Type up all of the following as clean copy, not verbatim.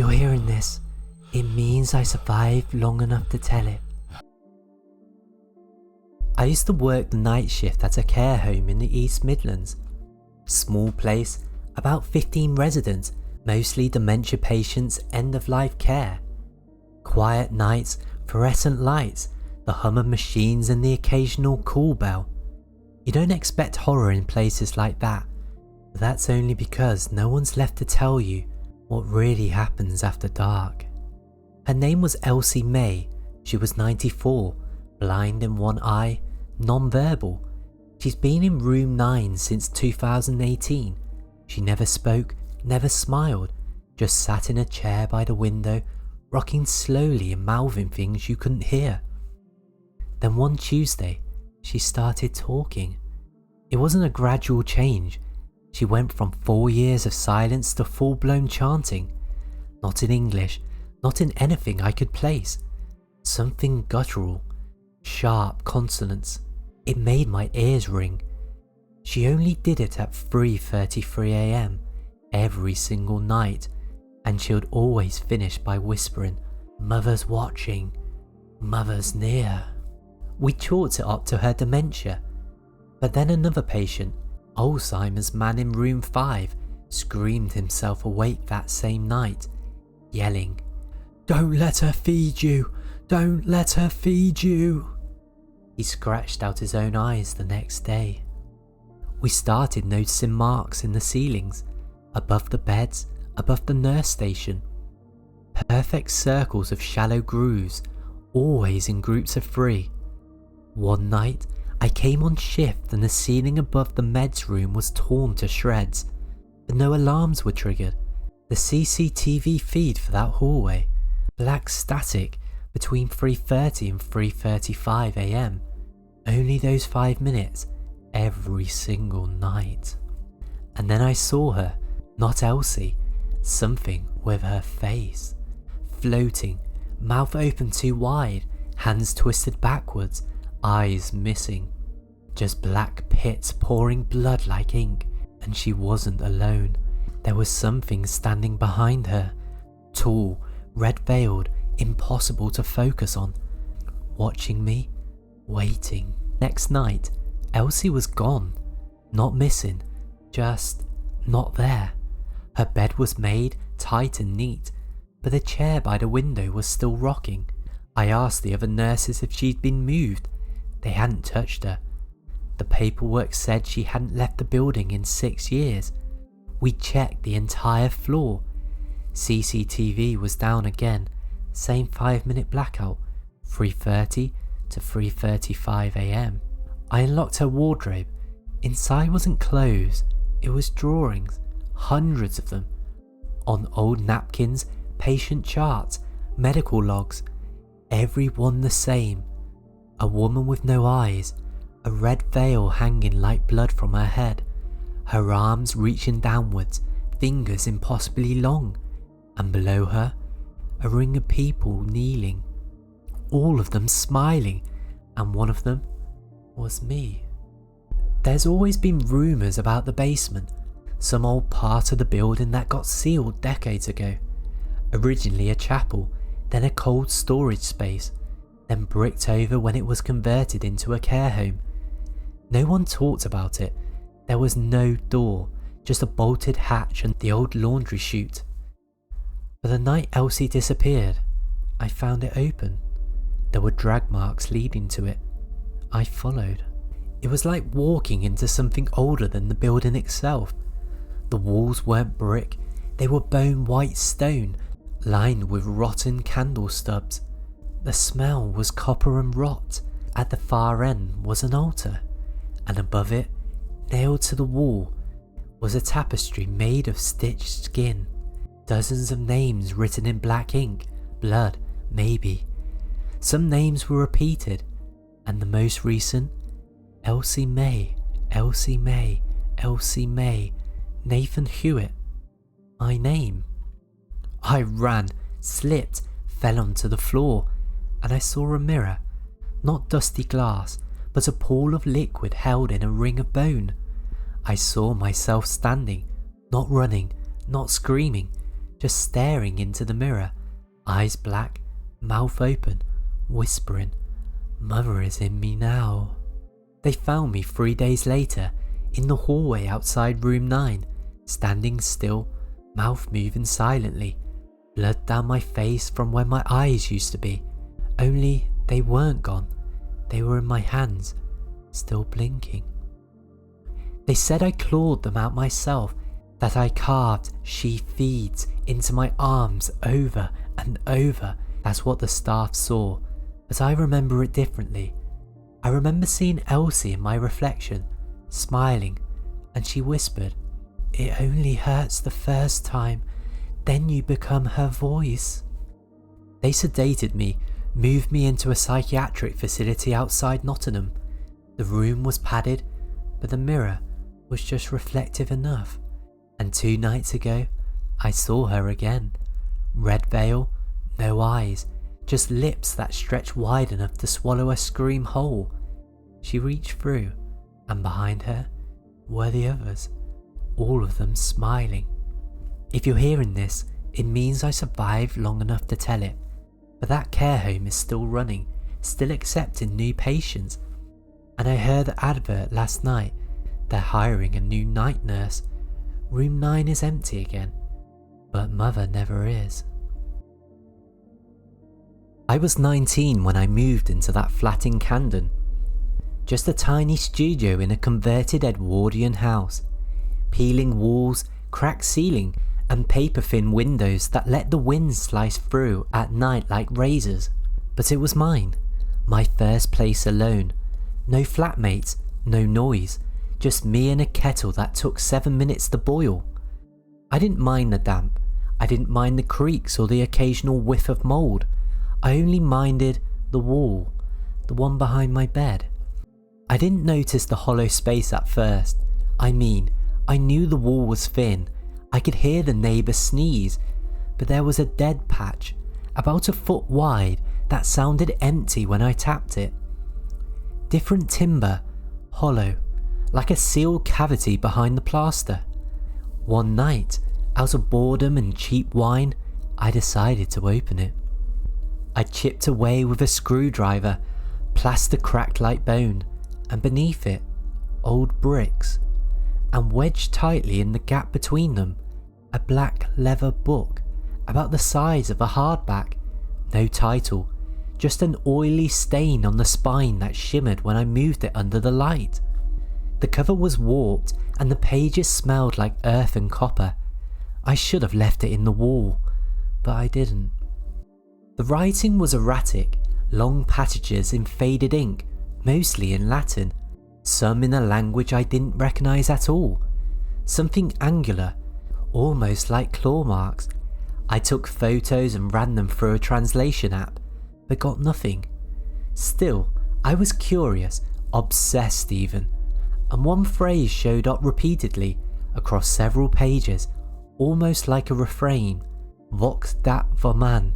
you're hearing this, it means I survived long enough to tell it. I used to work the night shift at a care home in the East Midlands. Small place, about 15 residents, mostly dementia patients, end-of-life care. Quiet nights, fluorescent lights, the hum of machines and the occasional call bell. You don't expect horror in places like that, but that's only because no one's left to tell you what really happens after dark. Her name was Elsie May. She was 94, blind in one eye, non-verbal. She's been in room 9 since 2018. She never spoke, never smiled, just sat in a chair by the window, rocking slowly and mouthing things you couldn't hear. Then one Tuesday, she started talking. It wasn't a gradual change. She went from 4 years of silence to full-blown chanting. Not in English, not in anything I could place. Something guttural, sharp consonants. It made my ears ring. She only did it at 3:33 AM every single night, and she would always finish by whispering, "Mother's watching, Mother's near." We chalked it up to her dementia. But then another patient, Alzheimer's man in room 5, screamed himself awake that same night, yelling, "Don't let her feed you! Don't let her feed you!" He scratched out his own eyes the next day. We started noticing marks in the ceilings, above the beds, above the nurse station. Perfect circles of shallow grooves, always in groups of 3. One night, I came on shift and the ceiling above the meds room was torn to shreds, but no alarms were triggered. The CCTV feed for that hallway, black static between 3:30 and 3:35 AM. Only those 5 minutes, every single night. And then I saw her, not Elsie, something with her face. Floating, mouth open too wide, hands twisted backwards, eyes missing. Just black pits pouring blood like ink, and she wasn't alone. There was something standing behind her, tall, red-veiled, impossible to focus on, watching me, waiting. Next night, Elsie was gone, not missing, just not there. Her bed was made tight and neat, but the chair by the window was still rocking. I asked the other nurses if she'd been moved. They hadn't touched her. The paperwork said she hadn't left the building in 6 years. We checked the entire floor. CCTV was down again, same 5-minute blackout, 3:30 to 3:35 AM. I unlocked her wardrobe. Inside wasn't clothes, it was drawings, hundreds of them. On old napkins, patient charts, medical logs, every one the same. A woman with no eyes, a red veil hanging like blood from her head, her arms reaching downwards, fingers impossibly long, and below her, a ring of people kneeling, all of them smiling, and one of them was me. There's always been rumours about the basement, some old part of the building that got sealed decades ago. Originally a chapel, then a cold storage space, then bricked over when it was converted into a care home. No one talked about it. There was no door, just a bolted hatch and the old laundry chute. But the night Elsie disappeared, I found it open. There were drag marks leading to it. I followed. It was like walking into something older than the building itself. The walls weren't brick, they were bone white stone, lined with rotten candle stubs. The smell was copper and rot. At the far end was an altar, and above it, nailed to the wall, was a tapestry made of stitched skin. Dozens of names written in black ink, blood, maybe. Some names were repeated, and the most recent, Elsie May, Elsie May, Elsie May, Nathan Hewitt. My name. I ran, slipped, fell onto the floor, and I saw a mirror, not dusty glass, but a pool of liquid held in a ring of bone. I saw myself standing, not running, not screaming, just staring into the mirror, eyes black, mouth open, whispering, "Mother is in me now." They found me 3 days later in the hallway outside room 9, standing still, mouth moving silently, blood down my face from where my eyes used to be, only they weren't gone, they were in my hands, still blinking. They said I clawed them out myself, that I carved "she feeds" into my arms over and over. That's what the staff saw, but I remember it differently. I remember seeing Elsie in my reflection, smiling, and she whispered, "It only hurts the first time, then you become her voice." They sedated me, moved me into a psychiatric facility outside Nottingham. The room was padded, but the mirror was just reflective enough. And 2 nights ago, I saw her again. Red veil, no eyes, just lips that stretched wide enough to swallow a scream whole. She reached through, and behind her were the others, all of them smiling. If you're hearing this, it means I survived long enough to tell it, but that care home is still running, still accepting new patients. And I heard the advert last night, they're hiring a new night nurse. Room 9 is empty again, but Mother never is. I was 19 when I moved into that flat in Camden. Just a tiny studio in a converted Edwardian house. Peeling walls, cracked ceiling, and paper-thin windows that let the wind slice through at night like razors. But it was mine, my first place alone. No flatmates, no noise, just me and a kettle that took 7 minutes to boil. I didn't mind the damp, I didn't mind the creaks or the occasional whiff of mould. I only minded the wall, the one behind my bed. I didn't notice the hollow space at first. I mean, I knew the wall was thin, I could hear the neighbour sneeze, but there was a dead patch, about a foot wide, that sounded empty when I tapped it. Different timber, hollow, like a sealed cavity behind the plaster. One night, out of boredom and cheap wine, I decided to open it. I chipped away with a screwdriver, plaster cracked like bone, and beneath it, old bricks, and wedged tightly in the gap between them, a black leather book, about the size of a hardback, no title, just an oily stain on the spine that shimmered when I moved it under the light. The cover was warped and the pages smelled like earth and copper. I should have left it in the wall, but I didn't. The writing was erratic, long passages in faded ink, mostly in Latin, some in a language I didn't recognise at all. Something angular, almost like claw marks. I took photos and ran them through a translation app, but got nothing. Still, I was curious, obsessed even, and one phrase showed up repeatedly across several pages, almost like a refrain. Vox dat voman.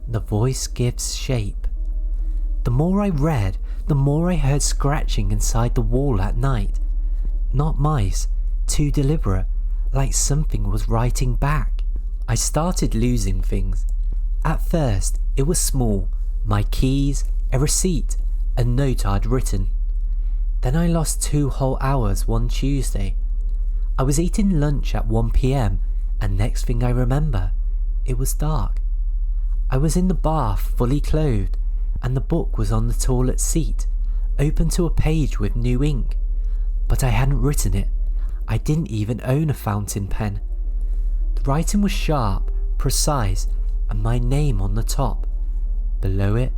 The voice gives shape. The more I read, the more I heard scratching inside the wall at night. Not mice, too deliberate, like something was writing back. I started losing things. At first, it was small, my keys, a receipt, a note I'd written. Then I lost 2 whole hours one Tuesday. I was eating lunch at 1 PM, and next thing I remember, it was dark. I was in the bath, fully clothed, and the book was on the toilet seat, open to a page with new ink. But I hadn't written it. I didn't even own a fountain pen. The writing was sharp, precise, and my name on the top. Below it,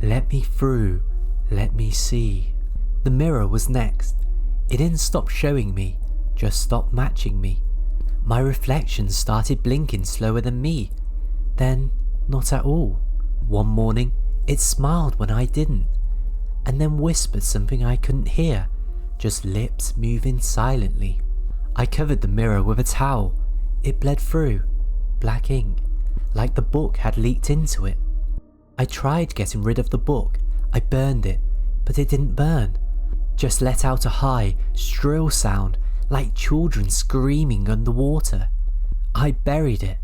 "Let me through, let me see." The mirror was next. It didn't stop showing me, just stopped matching me. My reflections started blinking slower than me, then not at all. One morning, it smiled when I didn't, and then whispered something I couldn't hear, just lips moving silently. I covered the mirror with a towel. It bled through, black ink, like the book had leaked into it. I tried getting rid of the book. I burned it, but it didn't burn. Just let out a high, shrill sound, like children screaming underwater. I buried it,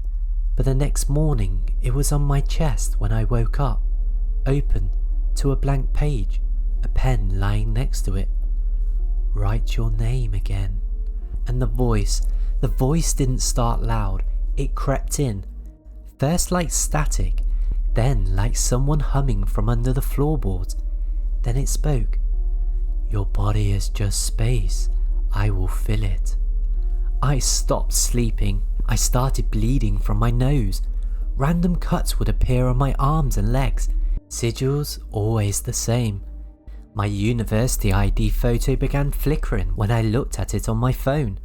But the next morning it was on my chest when I woke up, open to a blank page, a pen lying next to it. Write your name again. And the voice didn't start loud, it crept in, first like static, then like someone humming from under the floorboards. Then it spoke. Your body is just space, I will fill it. I stopped sleeping. I started bleeding from my nose. Random cuts would appear on my arms and legs. Sigils always the same. My university ID photo began flickering when I looked at it on my phone.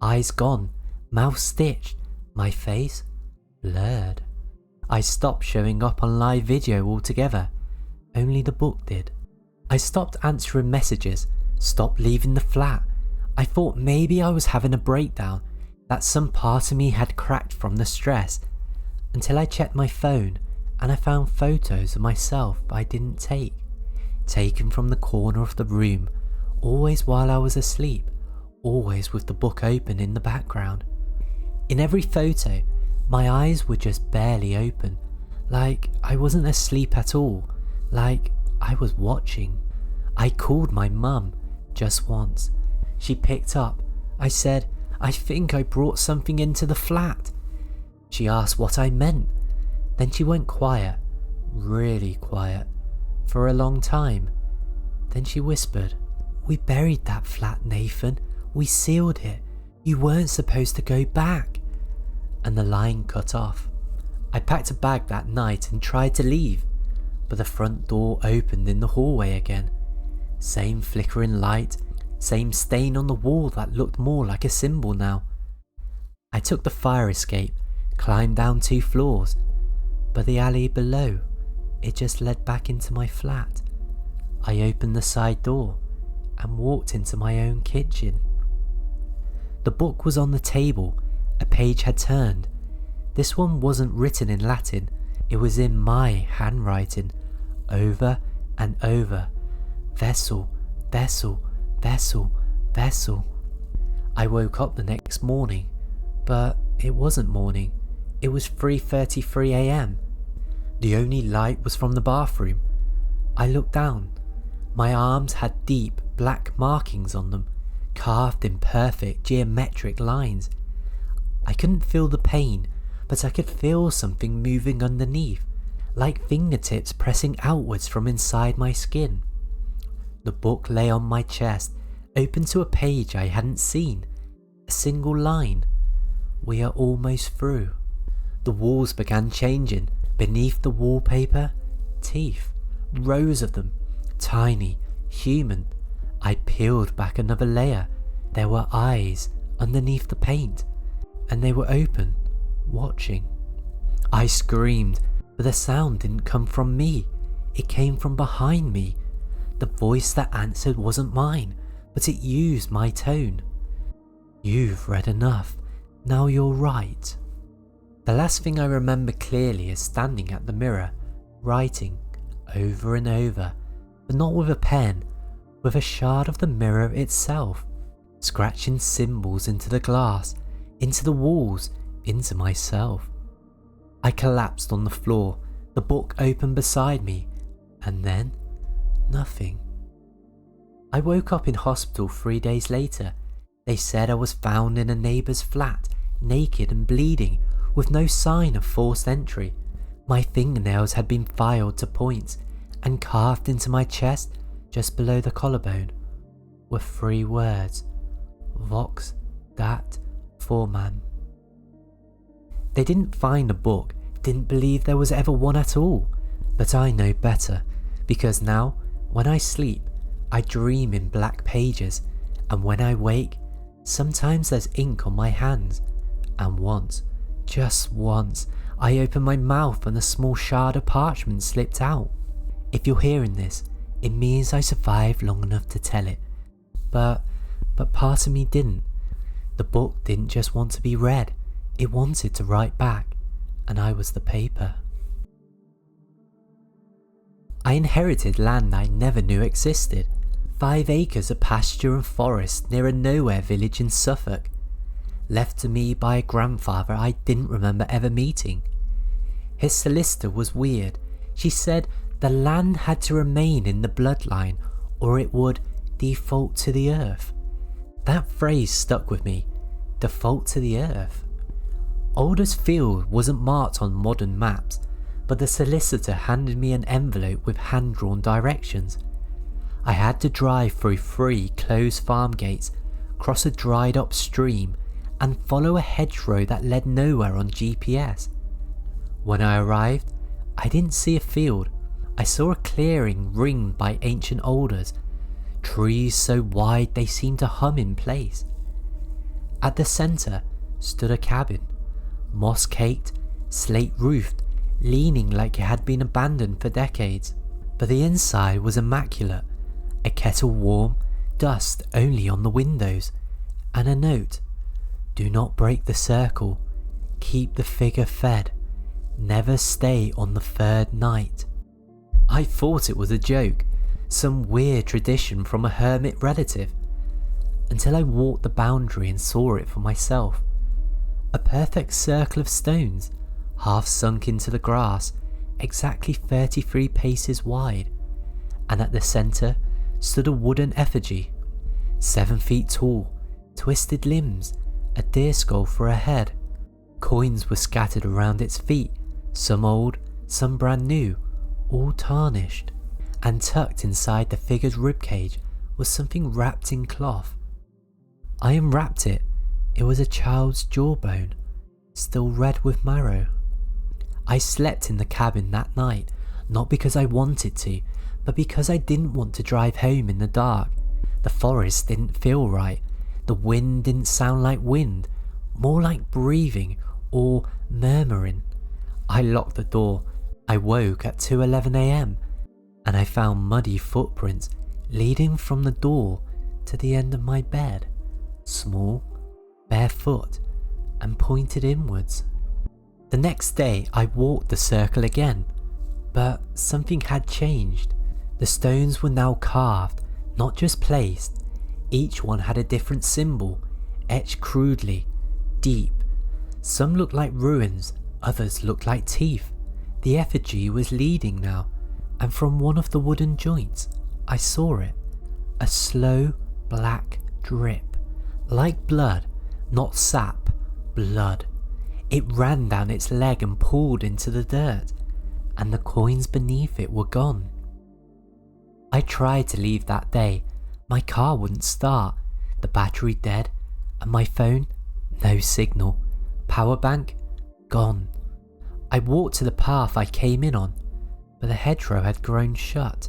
Eyes gone, mouth stitched, my face blurred. I stopped showing up on live video altogether. Only the book did. I stopped answering messages, stopped leaving the flat. I thought maybe I was having a breakdown, that some part of me had cracked from the stress, until I checked my phone and I found photos of myself I didn't take, taken from the corner of the room, always while I was asleep, always with the book open in the background. In every photo, my eyes were just barely open, like I wasn't asleep at all, like I was watching. I called my mum just once. She picked up. I said, I think I brought something into the flat. She asked what I meant. Then she went quiet, really quiet, for a long time. Then she whispered, we buried that flat, Nathan. We sealed it. You weren't supposed to go back. And the line cut off. I packed a bag that night and tried to leave, but the front door opened in the hallway again. Same flickering light, same stain on the wall that looked more like a symbol now. I took the fire escape, climbed down 2 floors, but the alley below, it just led back into my flat. I opened the side door and walked into my own kitchen. The book was on the table, a page had turned. This one wasn't written in Latin, it was in my handwriting, over and over. Vessel, vessel, vessel, vessel. I woke up the next morning, but it wasn't morning. It was 3:33 a.m. The only light was from the bathroom. I looked down. My arms had deep black markings on them, carved in perfect geometric lines. I couldn't feel the pain, but I could feel something moving underneath, like fingertips pressing outwards from inside my skin. The book lay on my chest, open to a page I hadn't seen. A single line. We are almost through. The walls began changing. Beneath the wallpaper, teeth. Rows of them. Tiny, human. I peeled back another layer. There were eyes underneath the paint, and they were open, watching. I screamed, but the sound didn't come from me. It came from behind me. The voice that answered wasn't mine, but it used my tone. You've read enough. Now you're right. The last thing I remember clearly is standing at the mirror, writing over and over, but not with a pen, with a shard of the mirror itself, scratching symbols into the glass, into the walls, into myself. I collapsed on the floor, the book open beside me, and then nothing. I woke up in hospital 3 days later. They said I was found in a neighbour's flat, naked and bleeding, with no sign of forced entry. My fingernails had been filed to points, and carved into my chest, just below the collarbone, were 3 words: Vox Dat Foreman. They didn't find a book, didn't believe there was ever one at all, but I know better, because now, when I sleep, I dream in black pages, and when I wake, sometimes there's ink on my hands, and once, just once, I opened my mouth and a small shard of parchment slipped out. If you're hearing this, it means I survived long enough to tell it, but part of me didn't. The book didn't just want to be read, it wanted to write back, and I was the paper. I inherited land I never knew existed, 5 acres of pasture and forest near a nowhere village in Suffolk. left to me by a grandfather I didn't remember ever meeting. His solicitor was weird. She said the land had to remain in the bloodline or it would default to the earth. That phrase stuck with me, default to the earth. Alder's Field wasn't marked on modern maps, but the solicitor handed me an envelope with hand-drawn directions. I had to drive through 3 closed farm gates, cross a dried up stream, and follow a hedgerow that led nowhere on GPS. When I arrived, I didn't see a field. I saw a clearing ringed by ancient alders, trees so wide they seemed to hum in place. At the centre stood a cabin, moss-caked, slate-roofed, leaning like it had been abandoned for decades, but the inside was immaculate, a kettle warm, dust only on the windows, and a note, "Do not break the circle, keep the figure fed, never stay on the 3rd night." I thought it was a joke, some weird tradition from a hermit relative, until I walked the boundary and saw it for myself. A perfect circle of stones, half sunk into the grass, exactly 33 paces wide, and at the centre stood a wooden effigy, 7 feet tall, twisted limbs, a deer skull for a head. Coins were scattered around its feet, some old, some brand new, all tarnished, and tucked inside the figure's ribcage was something wrapped in cloth. I unwrapped it. It was a child's jawbone, still red with marrow. I slept in the cabin that night, not because I wanted to, but because I didn't want to drive home in the dark. The forest didn't feel right. The wind didn't sound like wind, more like breathing or murmuring. I locked the door. I woke at 2:11 a.m. and I found muddy footprints leading from the door to the end of my bed, small, barefoot, and pointed inwards. The next day I walked the circle again, but something had changed. The stones were now carved, not just placed. Each one had a different symbol, etched crudely, deep. Some looked like ruins, others looked like teeth. The effigy was leading now, and from one of the wooden joints I saw it, a slow black drip, like blood, not sap, blood. It ran down its leg and pooled into the dirt, and the coins beneath it were gone. I tried to leave that day. My car wouldn't start, the battery dead, and my phone, no signal, power bank, gone. I walked to the path I came in on, but the hedgerow had grown shut,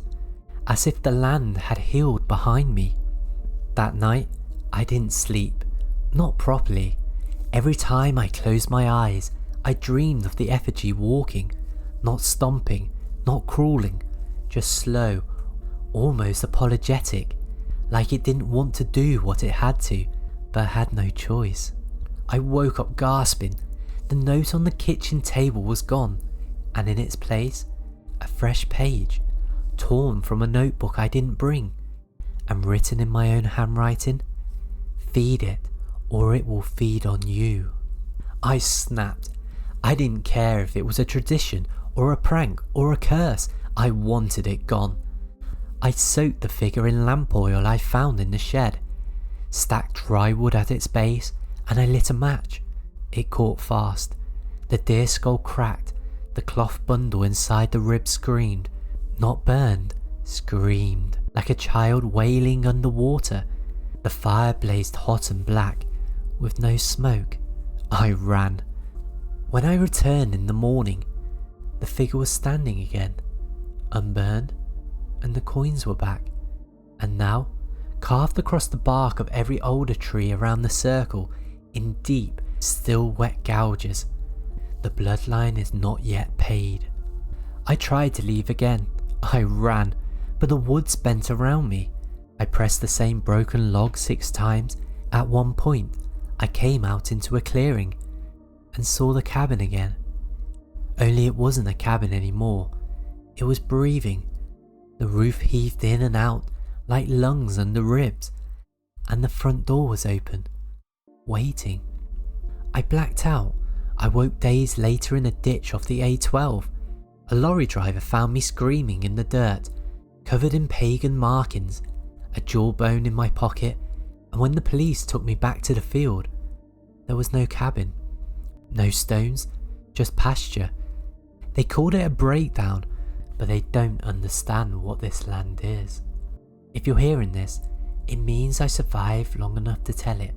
as if the land had healed behind me. That night, I didn't sleep, not properly. Every time I closed my eyes, I dreamed of the effigy walking, not stomping, not crawling, just slow, almost apologetic, like it didn't want to do what it had to, but had no choice. I woke up gasping. The note on the kitchen table was gone, and in its place, a fresh page, torn from a notebook I didn't bring, and written in my own handwriting, "Feed it, or it will feed on you." I snapped. I didn't care if it was a tradition, or a prank, or a curse. I wanted it gone. I soaked the figure in lamp oil I found in the shed, stacked dry wood at its base, and I lit a match. It caught fast. The deer skull cracked. The cloth bundle inside the rib screamed. Not burned, screamed, like a child wailing underwater. The fire blazed hot and black, with no smoke. I ran. When I returned in the morning, the figure was standing again, unburned, and the coins were back. And now, carved across the bark of every alder tree around the circle, in deep, still wet gouges, the bloodline is not yet paid. I tried to leave again. I ran, but the woods bent around me. I pressed the same broken log 6 times. At one point, I came out into a clearing and saw the cabin again. Only it wasn't a cabin anymore. It was breathing. The roof heaved in and out like lungs under ribs, and the front door was open, waiting. I blacked out. I woke days later in a ditch off the A12. A lorry driver found me screaming in the dirt, covered in pagan markings, a jawbone in my pocket, and when the police took me back to the field, there was no cabin, no stones, just pasture. They called it a breakdown, but they don't understand what this land is. If you're hearing this, it means I survived long enough to tell it.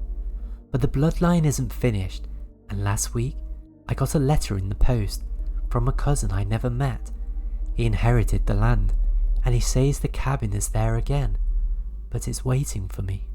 But the bloodline isn't finished, and last week I got a letter in the post from a cousin I never met. He inherited the land, and he says the cabin is there again, but it's waiting for me.